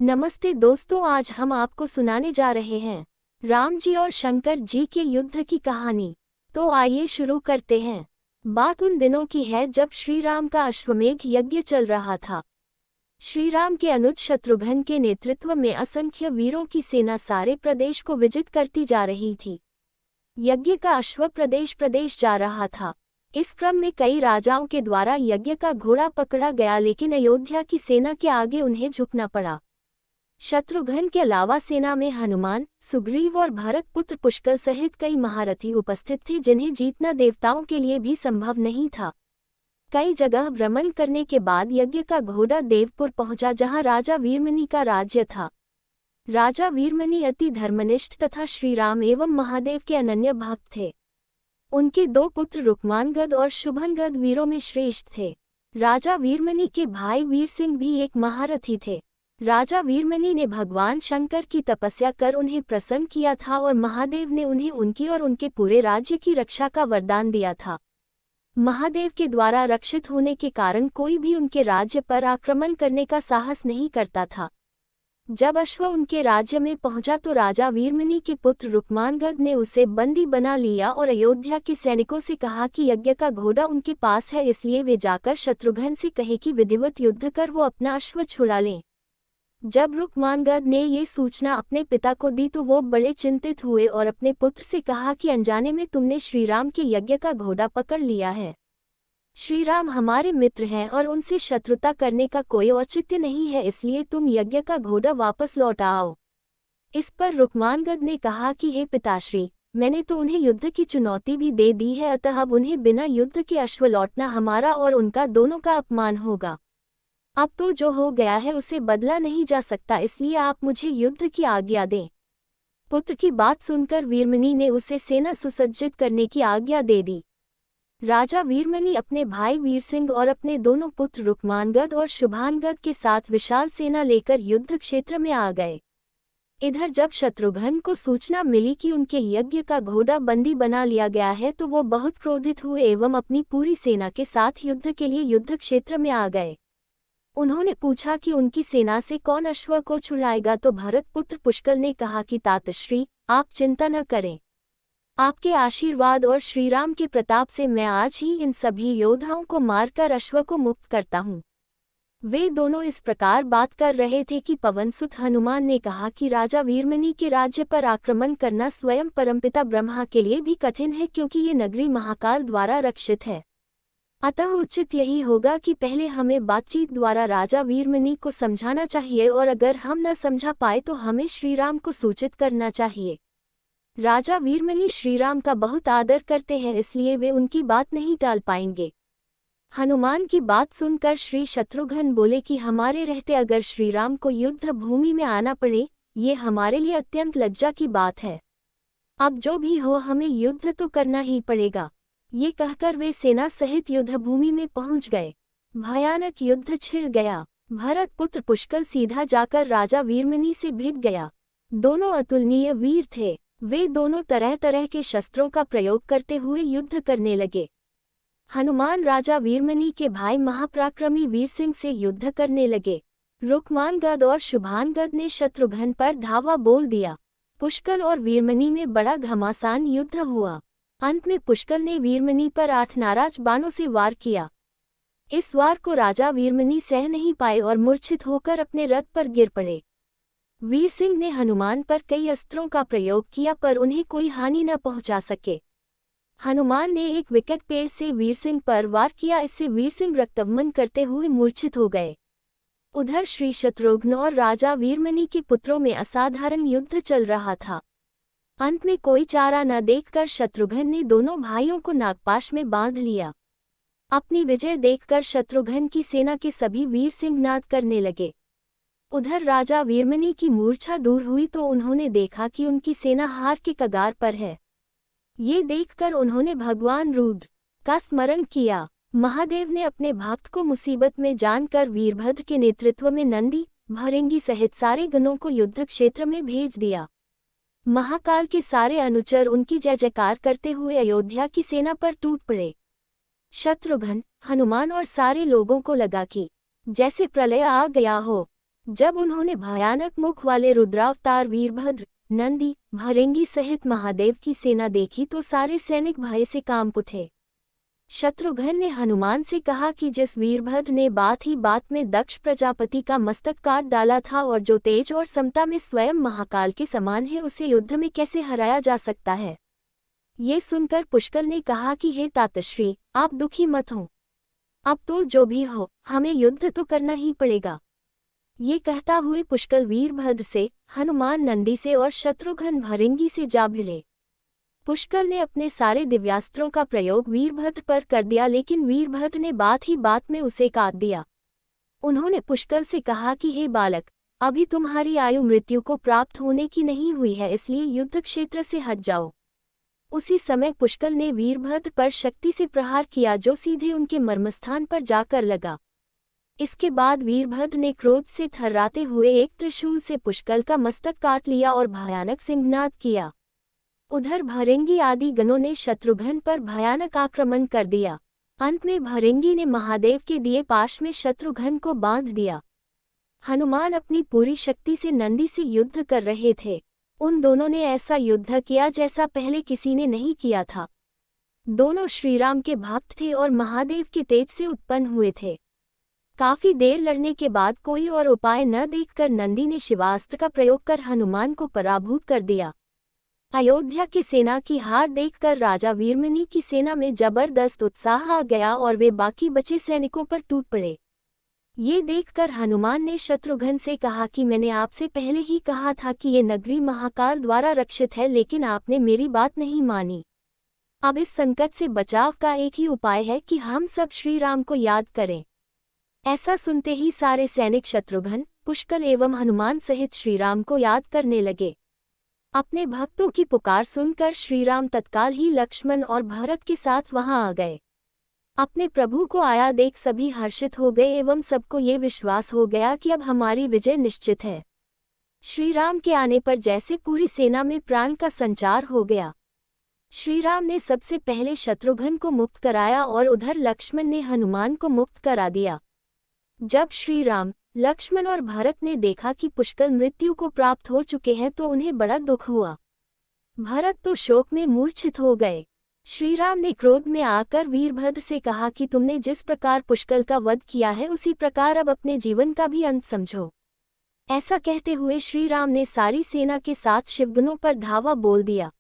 नमस्ते दोस्तों, आज हम आपको सुनाने जा रहे हैं राम जी और शंकर जी के युद्ध की कहानी। तो आइए शुरू करते हैं। बात उन दिनों की है जब श्री राम का अश्वमेध यज्ञ चल रहा था। श्री राम के अनुज शत्रुघ्न के नेतृत्व में असंख्य वीरों की सेना सारे प्रदेश को विजित करती जा रही थी। यज्ञ का अश्व प्रदेश प्रदेश जा रहा था। इस क्रम में कई राजाओं के द्वारा यज्ञ का घोड़ा पकड़ा गया, लेकिन अयोध्या की सेना के आगे उन्हें झुकना पड़ा। शत्रुघ्न के अलावा सेना में हनुमान, सुग्रीव और भरत पुत्र पुष्कर सहित कई महारथी उपस्थित थे, जिन्हें जीतना देवताओं के लिए भी संभव नहीं था। कई जगह भ्रमण करने के बाद यज्ञ का घोड़ा देवपुर पहुंचा, जहां राजा वीरमणि का राज्य था। राजा वीरमणि अति धर्मनिष्ठ तथा श्रीराम एवं महादेव के अनन्य भक्त थे। उनके दो पुत्र रुक्मांगद और शुभंगद वीरों में श्रेष्ठ थे। राजा वीरमणि के भाई वीर सिंह भी एक महारथी थे। राजा वीरमणि ने भगवान शंकर की तपस्या कर उन्हें प्रसन्न किया था और महादेव ने उन्हें उनकी और उनके पूरे राज्य की रक्षा का वरदान दिया था। महादेव के द्वारा रक्षित होने के कारण कोई भी उनके राज्य पर आक्रमण करने का साहस नहीं करता था। जब अश्व उनके राज्य में पहुंचा तो राजा वीरमणि के पुत्र रुक्मांगद ने उसे बंदी बना लिया और अयोध्या के सैनिकों से कहा कि यज्ञ का घोड़ा उनके पास है, इसलिए वे जाकर शत्रुघ्न से कहे कि विधिवत युद्ध कर वो अपना अश्व छुड़ा लें। जब रुक्मांगद ने ये सूचना अपने पिता को दी तो वो बड़े चिंतित हुए और अपने पुत्र से कहा कि अनजाने में तुमने श्रीराम के यज्ञ का घोड़ा पकड़ लिया है। श्रीराम हमारे मित्र हैं और उनसे शत्रुता करने का कोई औचित्य नहीं है, इसलिए तुम यज्ञ का घोड़ा वापस लौटाओ। इस पर रुक्मांगद ने कहा कि हे पिताश्री, मैंने तो उन्हें युद्ध की चुनौती भी दे दी है, अतः अब उन्हें बिना युद्ध के अश्व लौटना हमारा और उनका दोनों का अपमान होगा। अब तो जो हो गया है उसे बदला नहीं जा सकता, इसलिए आप मुझे युद्ध की आज्ञा दें। पुत्र की बात सुनकर वीरमणि ने उसे सेना सुसज्जित करने की आज्ञा दे दी। राजा वीरमणि अपने भाई वीर सिंह और अपने दोनों पुत्र रुक्मांगद और शुभांगद के साथ विशाल सेना लेकर युद्ध क्षेत्र में आ गए। इधर जब शत्रुघ्न को सूचना मिली कि उनके यज्ञ का घोड़ा बंदी बना लिया गया है तो वो बहुत क्रोधित हुए एवं अपनी पूरी सेना के साथ युद्ध के लिए युद्ध क्षेत्र में आ गए। उन्होंने पूछा कि उनकी सेना से कौन अश्व को छुड़ाएगा, तो भरत पुत्र पुष्कर ने कहा कि तातश्री, आप चिंता न करें। आपके आशीर्वाद और श्रीराम के प्रताप से मैं आज ही इन सभी योद्धाओं को मारकर अश्व को मुक्त करता हूँ। वे दोनों इस प्रकार बात कर रहे थे कि पवनसुत हनुमान ने कहा कि राजा वीरमणि के राज्य पर आक्रमण करना स्वयं परमपिता ब्रह्मा के लिए भी कठिन है, क्योंकि ये नगरी महाकाल द्वारा रक्षित है। अतः उचित यही होगा कि पहले हमें बातचीत द्वारा राजा वीरमणि को समझाना चाहिए, और अगर हम न समझा पाए तो हमें श्रीराम को सूचित करना चाहिए। राजा वीरमणि श्रीराम का बहुत आदर करते हैं, इसलिए वे उनकी बात नहीं टाल पाएंगे। हनुमान की बात सुनकर श्री शत्रुघ्न बोले कि हमारे रहते अगर श्रीराम को युद्ध भूमि में आना पड़े, ये हमारे लिए अत्यंत लज्जा की बात है। अब जो भी हो, हमें युद्ध तो करना ही पड़ेगा। ये कहकर वे सेना सहित युद्ध भूमि में पहुंच गए। भयानक युद्ध छिड़ गया। भरत पुत्र पुष्कर सीधा जाकर राजा वीरमणि से भिड़ गया। दोनों अतुलनीय वीर थे। वे दोनों तरह तरह के शस्त्रों का प्रयोग करते हुए युद्ध करने लगे। हनुमान राजा वीरमणि के भाई महापराक्रमी वीर सिंह से युद्ध करने लगे। रुक्मांगद और शुभांगद ने शत्रुघ्न पर धावा बोल दिया। पुष्कर और वीरमणि में बड़ा घमासान युद्ध हुआ। अंत में पुष्कर ने वीरमणि पर 8 नाराज बाणों से वार किया। इस वार को राजा वीरमणि सह नहीं पाए और मूर्छित होकर अपने रथ पर गिर पड़े। वीर सिंह ने हनुमान पर कई अस्त्रों का प्रयोग किया, पर उन्हें कोई हानि न पहुंचा सके। हनुमान ने एक विकट पेड़ से वीर सिंह पर वार किया, इससे वीर सिंह रक्तबमन करते हुए मूर्छित हो गए। उधर श्री शत्रुघ्न और राजा वीरमणि के पुत्रों में असाधारण युद्ध चल रहा था। अंत में कोई चारा न देखकर शत्रुघ्न ने दोनों भाइयों को नागपाश में बांध लिया। अपनी विजय देखकर शत्रुघ्न की सेना के सभी वीर सिंह नाद करने लगे। उधर राजा वीरमणि की मूर्छा दूर हुई तो उन्होंने देखा कि उनकी सेना हार के कगार पर है। ये देखकर उन्होंने भगवान रुद्र का स्मरण किया। महादेव ने अपने भक्त को मुसीबत में जानकर वीरभद्र के नेतृत्व में नंदी, भृंगी सहित सारे गणों को युद्ध क्षेत्र में भेज दिया। महाकाल के सारे अनुचर उनकी जय जयकार करते हुए अयोध्या की सेना पर टूट पड़े। शत्रुघ्न, हनुमान और सारे लोगों को लगा कि जैसे प्रलय आ गया हो। जब उन्होंने भयानक मुख वाले रुद्रावतार वीरभद्र, नंदी, भृंगी सहित महादेव की सेना देखी तो सारे सैनिक भय से कांप उठे। शत्रुघ्न ने हनुमान से कहा कि जिस वीरभद्र ने बात ही बात में दक्ष प्रजापति का मस्तक काट डाला था और जो तेज और समता में स्वयं महाकाल के समान है, उसे युद्ध में कैसे हराया जा सकता है। ये सुनकर पुष्कल ने कहा कि हे तातश्री, आप दुखी मत हो। अब तो जो भी हो, हमें युद्ध तो करना ही पड़ेगा। ये कहता हुए पुष्कल वीरभद्र से, हनुमान नंदी से और शत्रुघ्न भृंगी से जा भिड़े। पुष्कल ने अपने सारे दिव्यास्त्रों का प्रयोग वीरभद्र पर कर दिया, लेकिन वीरभद्र ने बात ही बात में उसे काट दिया। उन्होंने पुष्कल से कहा कि हे बालक, अभी तुम्हारी आयु मृत्यु को प्राप्त होने की नहीं हुई है, इसलिए युद्ध क्षेत्र से हट जाओ। उसी समय पुष्कल ने वीरभद्र पर शक्ति से प्रहार किया, जो सीधे उनके मर्मस्थान पर जाकर लगा। इसके बाद वीरभद्र ने क्रोध से थर्राते हुए एक त्रिशूल से पुष्कल का मस्तक काट लिया और भयानक सिंहनाद किया। उधर भृंगी आदि गणों ने शत्रुघ्न पर भयानक आक्रमण कर दिया। अंत में भृंगी ने महादेव के दिए पाश में शत्रुघ्न को बांध दिया। हनुमान अपनी पूरी शक्ति से नंदी से युद्ध कर रहे थे। उन दोनों ने ऐसा युद्ध किया जैसा पहले किसी ने नहीं किया था। दोनों श्रीराम के भक्त थे और महादेव के तेज से उत्पन्न हुए थे। काफी देर लड़ने के बाद कोई और उपाय न देखकर नंदी ने शिवास्त्र का प्रयोग कर हनुमान को पराभूत कर दिया। अयोध्या की सेना की हार देखकर राजा वीरमणि की सेना में जबरदस्त उत्साह आ गया और वे बाकी बचे सैनिकों पर टूट पड़े। ये देखकर हनुमान ने शत्रुघ्न से कहा कि मैंने आपसे पहले ही कहा था कि ये नगरी महाकाल द्वारा रक्षित है, लेकिन आपने मेरी बात नहीं मानी। अब इस संकट से बचाव का एक ही उपाय है कि हम सब श्री राम को याद करें। ऐसा सुनते ही सारे सैनिक शत्रुघ्न, पुष्कल एवं हनुमान सहित श्रीराम को याद करने लगे। अपने भक्तों की पुकार सुनकर श्रीराम तत्काल ही लक्ष्मण और भरत के साथ वहां आ गए। अपने प्रभु को आया देख सभी हर्षित हो गए एवं सबको ये विश्वास हो गया कि अब हमारी विजय निश्चित है। श्रीराम के आने पर जैसे पूरी सेना में प्राण का संचार हो गया। श्रीराम ने सबसे पहले शत्रुघ्न को मुक्त कराया और उधर लक्ष्मण ने हनुमान को मुक्त करा दिया। जब श्रीराम, लक्ष्मण और भरत ने देखा कि पुष्कल मृत्यु को प्राप्त हो चुके हैं तो उन्हें बड़ा दुख हुआ। भरत तो शोक में मूर्छित हो गए। श्रीराम ने क्रोध में आकर वीरभद्र से कहा कि तुमने जिस प्रकार पुष्कल का वध किया है, उसी प्रकार अब अपने जीवन का भी अंत समझो। ऐसा कहते हुए श्रीराम ने सारी सेना के साथ शिवगणों पर धावा बोल दिया।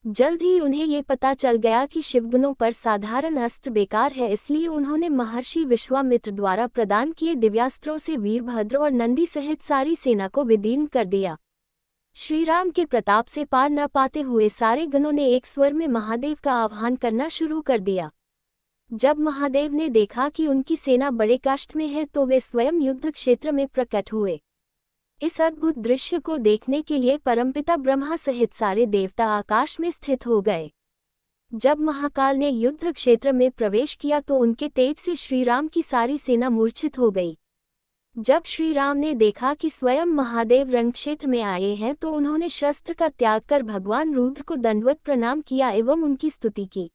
जल्द ही उन्हें ये पता चल गया कि शिवगणों पर साधारण अस्त्र बेकार है, इसलिए उन्होंने महर्षि विश्वामित्र द्वारा प्रदान किए दिव्यास्त्रों से वीरभद्र और नंदी सहित सारी सेना को विदीर्ण कर दिया। श्रीराम के प्रताप से पार न पाते हुए सारे गणों ने एक स्वर में महादेव का आह्वान करना शुरू कर दिया। जब महादेव ने देखा कि उनकी सेना बड़े कष्ट में है तो वे स्वयं युद्ध क्षेत्र में प्रकट हुए। इस अद्भुत दृश्य को देखने के लिए परमपिता ब्रह्मा सहित सारे देवता आकाश में स्थित हो गए। जब महाकाल ने युद्ध क्षेत्र में प्रवेश किया तो उनके तेज से श्रीराम की सारी सेना मूर्छित हो गई। जब श्रीराम ने देखा कि स्वयं महादेव रणक्षेत्र में आए हैं तो उन्होंने शस्त्र का त्याग कर भगवान रुद्र को दंडवत प्रणाम किया एवं उनकी स्तुति की।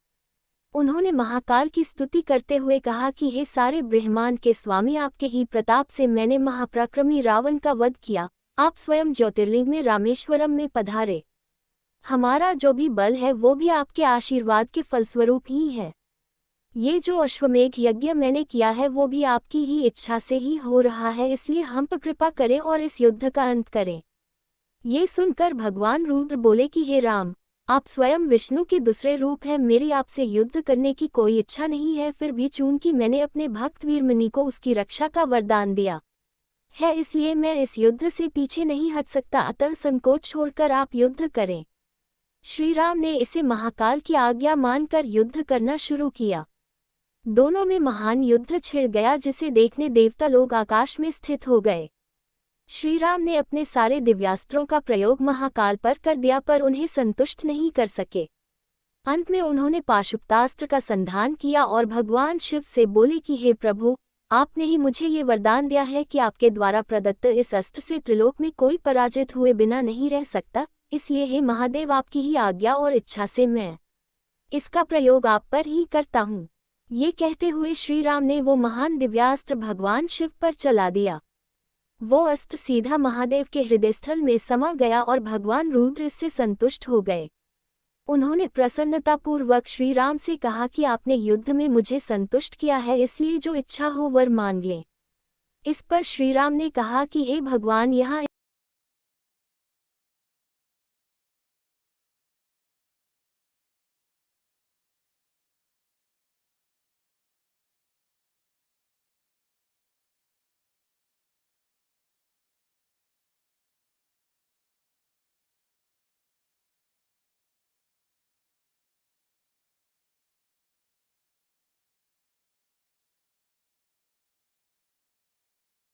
उन्होंने महाकाल की स्तुति करते हुए कहा कि हे सारे ब्रह्मांड के स्वामी, आपके ही प्रताप से मैंने महापराक्रमी रावण का वध किया। आप स्वयं ज्योतिर्लिंग में रामेश्वरम में पधारे। हमारा जो भी बल है वो भी आपके आशीर्वाद के फलस्वरूप ही है। ये जो अश्वमेघ यज्ञ मैंने किया है वो भी आपकी ही इच्छा से ही हो रहा है, इसलिए हम पर कृपा करें और इस युद्ध का अंत करें। ये सुनकर भगवान रुद्र बोले कि हे राम, आप स्वयं विष्णु के दूसरे रूप हैं, मेरी आपसे युद्ध करने की कोई इच्छा नहीं है, फिर भी चूंकि मैंने अपने भक्त वीरमणि को उसकी रक्षा का वरदान दिया है, इसलिए मैं इस युद्ध से पीछे नहीं हट सकता, अतः संकोच छोड़कर आप युद्ध करें। श्रीराम ने इसे महाकाल की आज्ञा मानकर युद्ध करना शुरू किया। दोनों में महान युद्ध छिड़ गया, जिसे देखने देवता लोग आकाश में स्थित हो गए। श्रीराम ने अपने सारे दिव्यास्त्रों का प्रयोग महाकाल पर कर दिया, पर उन्हें संतुष्ट नहीं कर सके। अंत में उन्होंने पाशुपतास्त्र का संधान किया और भगवान शिव से बोले कि हे प्रभु, आपने ही मुझे ये वरदान दिया है कि आपके द्वारा प्रदत्त इस अस्त्र से त्रिलोक में कोई पराजित हुए बिना नहीं रह सकता, इसलिए हे महादेव, आपकी ही आज्ञा और इच्छा से मैं इसका प्रयोग आप पर ही करता हूँ। ये कहते हुए श्रीराम ने वो महान दिव्यास्त्र भगवान शिव पर चला दिया। वो अस्त्र सीधा महादेव के हृदयस्थल में समा गया और भगवान रुद्र इससे संतुष्ट हो गए। उन्होंने प्रसन्नतापूर्वक श्री राम से कहा कि आपने युद्ध में मुझे संतुष्ट किया है, इसलिए जो इच्छा हो वर मांग लें। इस पर श्री राम ने कहा कि हे भगवान, यहाँ